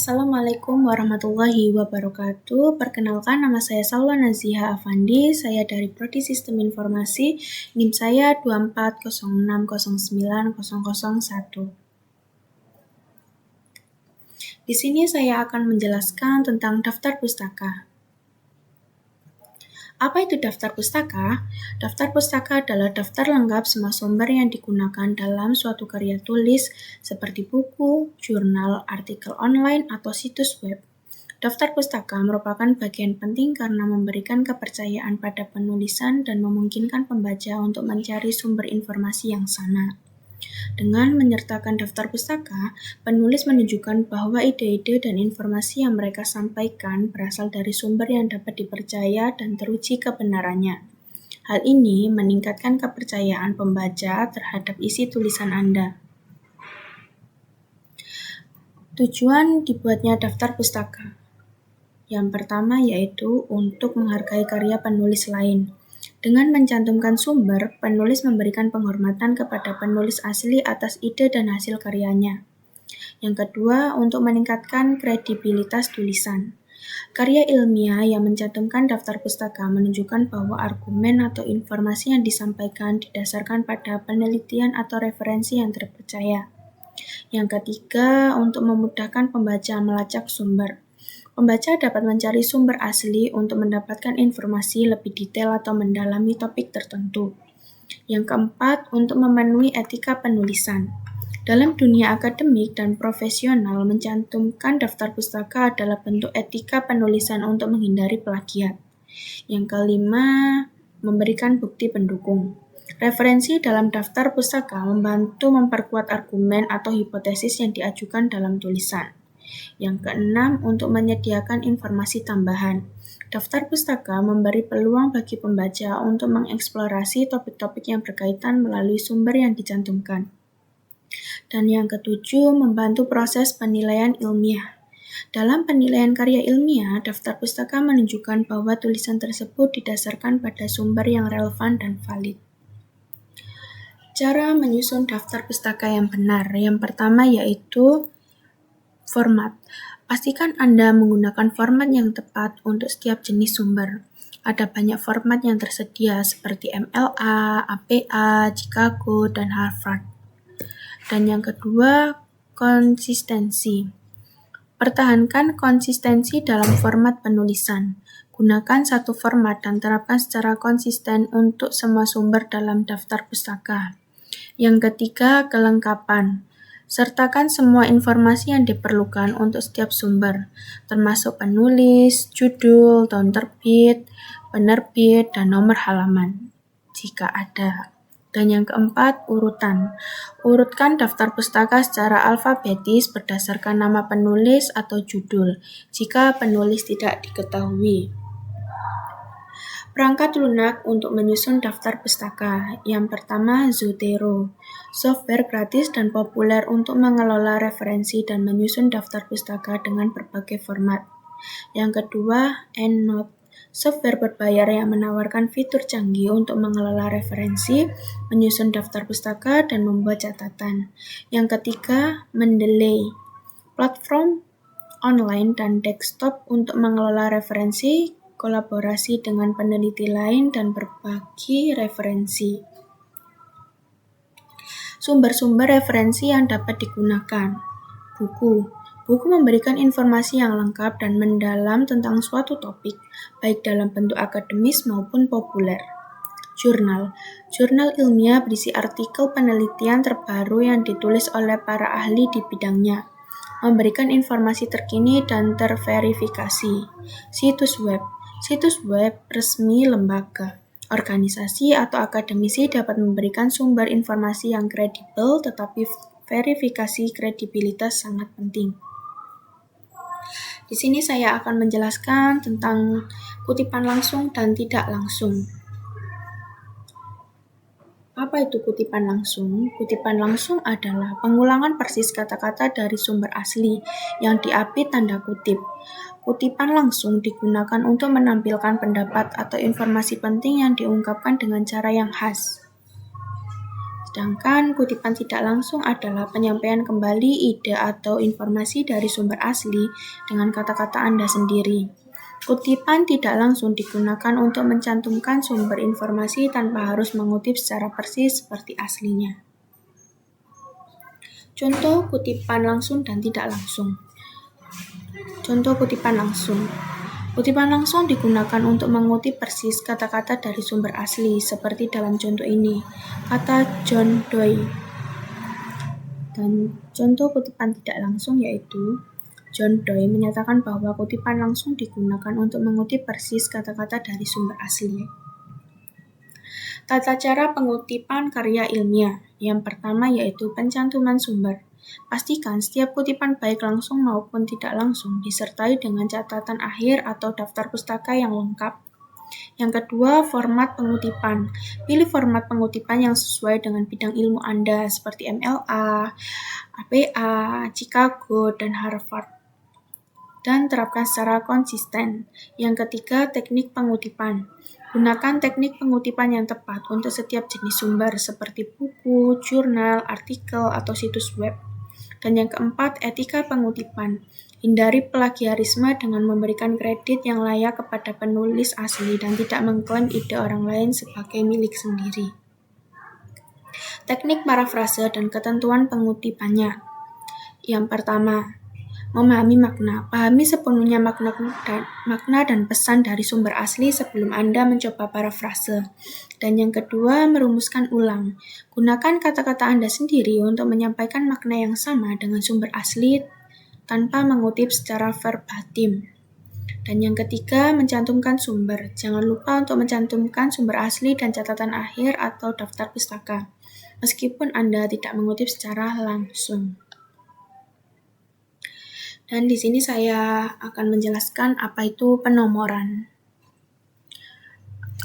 Assalamualaikum warahmatullahi wabarakatuh. Perkenalkan, nama saya Salwa Naziha Afandi. Saya dari Prodi Sistem Informasi. NIM saya 2406090001. Di sini saya akan menjelaskan tentang daftar pustaka. Apa itu daftar pustaka? Daftar pustaka adalah daftar lengkap semua sumber yang digunakan dalam suatu karya tulis seperti buku, jurnal, artikel online, atau situs web. Daftar pustaka merupakan bagian penting karena memberikan kepercayaan pada penulisan dan memungkinkan pembaca untuk mencari sumber informasi yang sama. Dengan menyertakan daftar pustaka, penulis menunjukkan bahwa ide-ide dan informasi yang mereka sampaikan berasal dari sumber yang dapat dipercaya dan teruji kebenarannya. Hal ini meningkatkan kepercayaan pembaca terhadap isi tulisan Anda. Tujuan dibuatnya daftar pustaka. Yang pertama yaitu untuk menghargai karya penulis lain. Dengan mencantumkan sumber, penulis memberikan penghormatan kepada penulis asli atas ide dan hasil karyanya. Yang kedua, untuk meningkatkan kredibilitas tulisan. Karya ilmiah yang mencantumkan daftar pustaka menunjukkan bahwa argumen atau informasi yang disampaikan didasarkan pada penelitian atau referensi yang terpercaya. Yang ketiga, untuk memudahkan pembaca melacak sumber. Pembaca dapat mencari sumber asli untuk mendapatkan informasi lebih detail atau mendalami topik tertentu. Yang keempat, untuk memenuhi etika penulisan. Dalam dunia akademik dan profesional, mencantumkan daftar pustaka adalah bentuk etika penulisan untuk menghindari plagiat. Yang kelima, memberikan bukti pendukung. Referensi dalam daftar pustaka membantu memperkuat argumen atau hipotesis yang diajukan dalam tulisan. Yang keenam, untuk menyediakan informasi tambahan. Daftar pustaka memberi peluang bagi pembaca untuk mengeksplorasi topik-topik yang berkaitan melalui sumber yang dicantumkan. Dan yang ketujuh, membantu proses penilaian ilmiah. Dalam penilaian karya ilmiah, daftar pustaka menunjukkan bahwa tulisan tersebut didasarkan pada sumber yang relevan dan valid. Cara menyusun daftar pustaka yang benar. Yang pertama yaitu format. Pastikan Anda menggunakan format yang tepat untuk setiap jenis sumber. Ada banyak format yang tersedia seperti MLA, APA, Chicago, dan Harvard. Dan yang kedua, konsistensi. Pertahankan konsistensi dalam format penulisan. Gunakan satu format dan terapkan secara konsisten untuk semua sumber dalam daftar pustaka. Yang ketiga, kelengkapan. Sertakan semua informasi yang diperlukan untuk setiap sumber, termasuk penulis, judul, tahun terbit, penerbit, dan nomor halaman, jika ada. Dan yang keempat, urutan. Urutkan daftar pustaka secara alfabetis berdasarkan nama penulis atau judul, jika penulis tidak diketahui. Perangkat lunak untuk menyusun daftar pustaka. Yang pertama, Zotero. Software gratis dan populer untuk mengelola referensi dan menyusun daftar pustaka dengan berbagai format. Yang kedua, EndNote. Software berbayar yang menawarkan fitur canggih untuk mengelola referensi, menyusun daftar pustaka, dan membuat catatan. Yang ketiga, Mendeley. Platform online dan desktop untuk mengelola referensi, kolaborasi dengan peneliti lain, dan berbagi referensi. Sumber-sumber referensi yang dapat digunakan. Buku. Buku memberikan informasi yang lengkap dan mendalam tentang suatu topik, baik dalam bentuk akademis maupun populer. Jurnal. Jurnal ilmiah berisi artikel penelitian terbaru yang ditulis oleh para ahli di bidangnya, memberikan informasi terkini dan terverifikasi. Situs web. Situs web resmi lembaga, organisasi, atau akademisi dapat memberikan sumber informasi yang kredibel, tetapi verifikasi kredibilitas sangat penting. Di sini saya akan menjelaskan tentang kutipan langsung dan tidak langsung. Apa itu kutipan langsung? Kutipan langsung adalah pengulangan persis kata-kata dari sumber asli yang diapit tanda kutip. Kutipan langsung digunakan untuk menampilkan pendapat atau informasi penting yang diungkapkan dengan cara yang khas. Sedangkan kutipan tidak langsung adalah penyampaian kembali ide atau informasi dari sumber asli dengan kata-kata Anda sendiri. Kutipan tidak langsung digunakan untuk mencantumkan sumber informasi tanpa harus mengutip secara persis seperti aslinya. Contoh kutipan langsung dan tidak langsung. Contoh kutipan langsung. Kutipan langsung digunakan untuk mengutip persis kata-kata dari sumber asli, seperti dalam contoh ini, kata John Doe. Dan contoh kutipan tidak langsung yaitu, John Doe menyatakan bahwa kutipan langsung digunakan untuk mengutip persis kata-kata dari sumber asli. Tata cara pengutipan karya ilmiah. Yang pertama yaitu pencantuman sumber. Pastikan setiap kutipan baik langsung maupun tidak langsung disertai dengan catatan akhir atau daftar pustaka yang lengkap. Yang kedua, format pengutipan. Pilih format pengutipan yang sesuai dengan bidang ilmu Anda seperti MLA, APA, Chicago, dan Harvard. Dan terapkan secara konsisten. Yang ketiga, teknik pengutipan. Gunakan teknik pengutipan yang tepat untuk setiap jenis sumber seperti buku, jurnal, artikel, atau situs web. Dan yang keempat, etika pengutipan. Hindari plagiarisme dengan memberikan kredit yang layak kepada penulis asli dan tidak mengklaim ide orang lain sebagai milik sendiri. Teknik parafrase dan ketentuan pengutipannya. Yang pertama, memahami makna. Pahami sepenuhnya makna dan pesan dari sumber asli sebelum Anda mencoba parafrase. Dan yang kedua, merumuskan ulang. Gunakan kata-kata Anda sendiri untuk menyampaikan makna yang sama dengan sumber asli tanpa mengutip secara verbatim. Dan yang ketiga, mencantumkan sumber. Jangan lupa untuk mencantumkan sumber asli dan catatan akhir atau daftar pustaka, meskipun Anda tidak mengutip secara langsung. Dan di sini saya akan menjelaskan apa itu penomoran.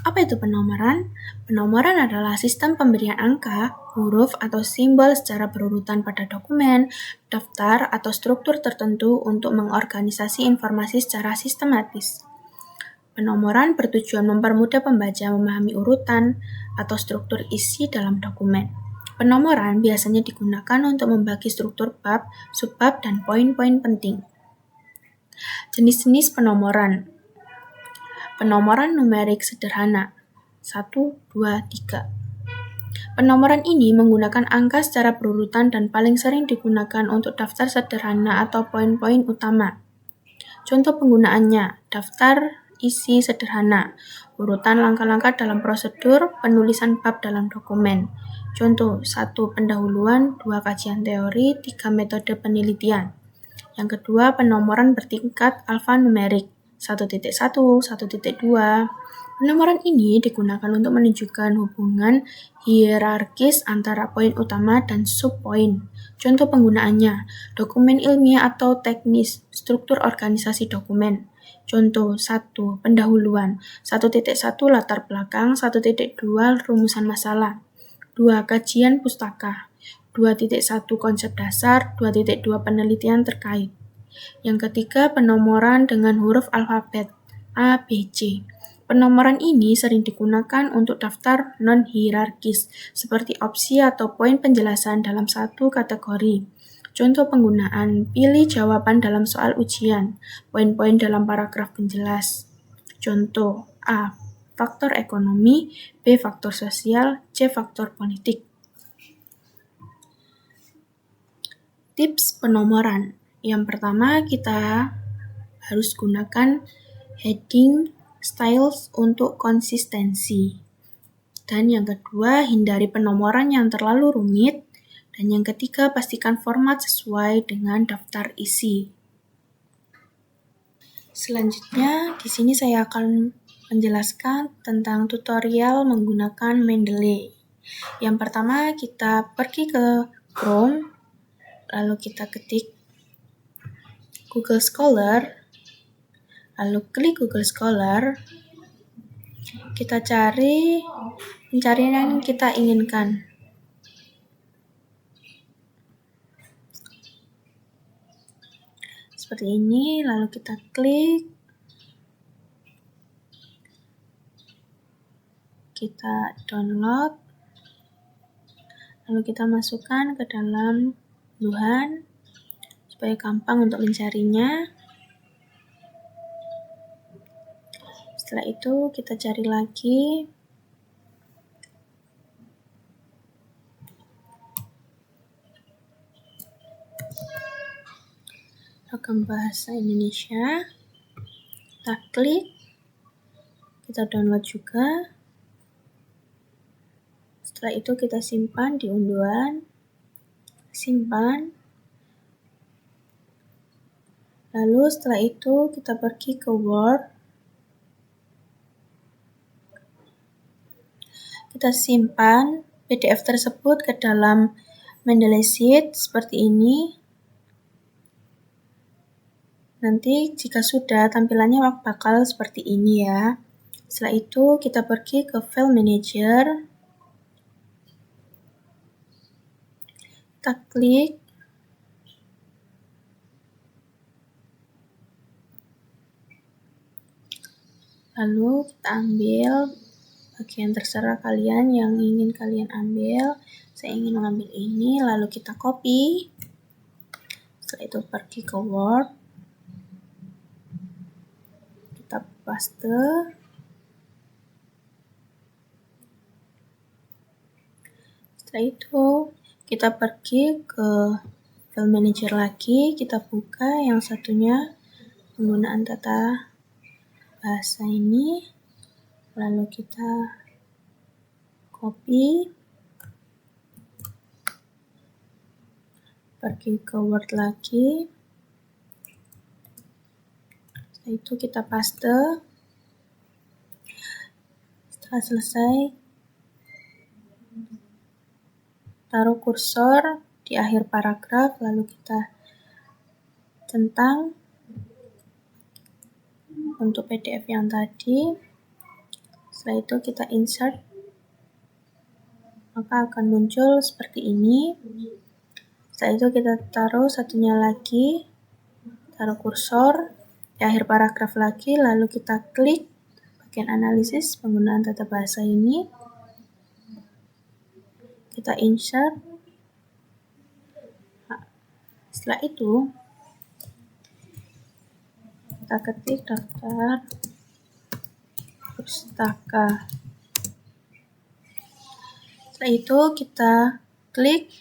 Apa itu penomoran? Penomoran adalah sistem pemberian angka, huruf, atau simbol secara berurutan pada dokumen, daftar, atau struktur tertentu untuk mengorganisasi informasi secara sistematis. Penomoran bertujuan mempermudah pembaca memahami urutan atau struktur isi dalam dokumen. Penomoran biasanya digunakan untuk membagi struktur bab, subbab, dan poin-poin penting. Jenis-jenis penomoran. Penomoran numerik sederhana. 1, 2, 3. Penomoran ini menggunakan angka secara berurutan dan paling sering digunakan untuk daftar sederhana atau poin-poin utama. Contoh penggunaannya, daftar isi sederhana, urutan langkah-langkah dalam prosedur penulisan bab dalam dokumen. Contoh, 1. Pendahuluan, 2. Kajian teori, 3. Metode penelitian. Yang kedua, penomoran bertingkat alfanumerik, 1.1, 1.2. Penomoran ini digunakan untuk menunjukkan hubungan hierarkis antara poin utama dan subpoin. Contoh penggunaannya, dokumen ilmiah atau teknis, struktur organisasi dokumen. Contoh 1. Pendahuluan, 1.1 latar belakang, 1.2 rumusan masalah, 2. Kajian pustaka, 2.1 konsep dasar, 2.2 penelitian terkait. Yang ketiga, penomoran dengan huruf alfabet A, B, C. Penomoran ini sering digunakan untuk daftar non-hierarkis, seperti opsi atau poin penjelasan dalam satu kategori. Contoh penggunaan, pilih jawaban dalam soal ujian, poin-poin dalam paragraf penjelas. Contoh, A. Faktor ekonomi, B. Faktor sosial, C. Faktor politik. Tips penomoran. Yang pertama, kita harus gunakan heading styles untuk konsistensi. Dan yang kedua, hindari penomoran yang terlalu rumit. Dan yang ketiga, pastikan format sesuai dengan daftar isi. Selanjutnya, di sini saya akan menjelaskan tentang tutorial menggunakan Mendeley. Yang pertama, kita pergi ke Chrome, lalu kita ketik Google Scholar, lalu klik Google Scholar, kita cari pencarian yang kita inginkan. Seperti ini, lalu kita klik, kita download, Lalu kita masukkan ke dalam unduhan supaya gampang untuk mencarinya. Setelah itu kita cari lagi. Ragam bahasa Indonesia. Kita klik. Kita download juga. Setelah itu kita simpan di unduhan. Simpan. Lalu setelah itu kita pergi ke Word. Kita simpan PDF tersebut ke dalam Mendeley Sheet seperti ini. Nanti jika sudah, tampilannya bakal seperti ini ya. Setelah itu kita pergi ke File Manager. Kita klik. Lalu kita ambil bagian terserah kalian yang ingin kalian ambil. Saya ingin mengambil ini, lalu kita copy. Setelah itu pergi ke Word. Kita paste. Setelah itu kita pergi ke File Manager lagi. Kita buka yang satunya penggunaan tata bahasa ini. Lalu kita copy. Pergi ke Word lagi. Setelah itu kita paste. Setelah selesai, taruh kursor di akhir paragraf, lalu kita centang untuk PDF yang tadi. Setelah itu kita insert, maka akan muncul seperti ini. Setelah itu kita taruh satunya lagi, taruh kursor di akhir paragraf lagi, lalu kita klik bagian analisis penggunaan tata bahasa ini. Kita insert. Setelah itu kita ketik daftar pustaka. Setelah itu kita klik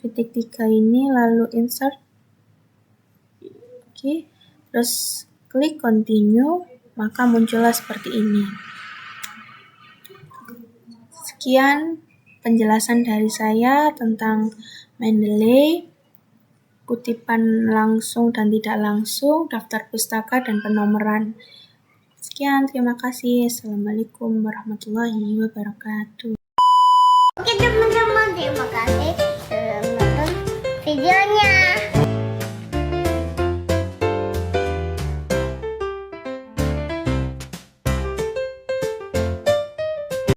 titik 3 ini, lalu insert. Oke, terus klik continue, maka muncullah seperti ini. Sekian penjelasan dari saya tentang Mendeley, kutipan langsung dan tidak langsung, daftar pustaka, dan penomoran. Sekian, terima kasih. Assalamualaikum warahmatullahi wabarakatuh. Oke teman-teman, terima kasih.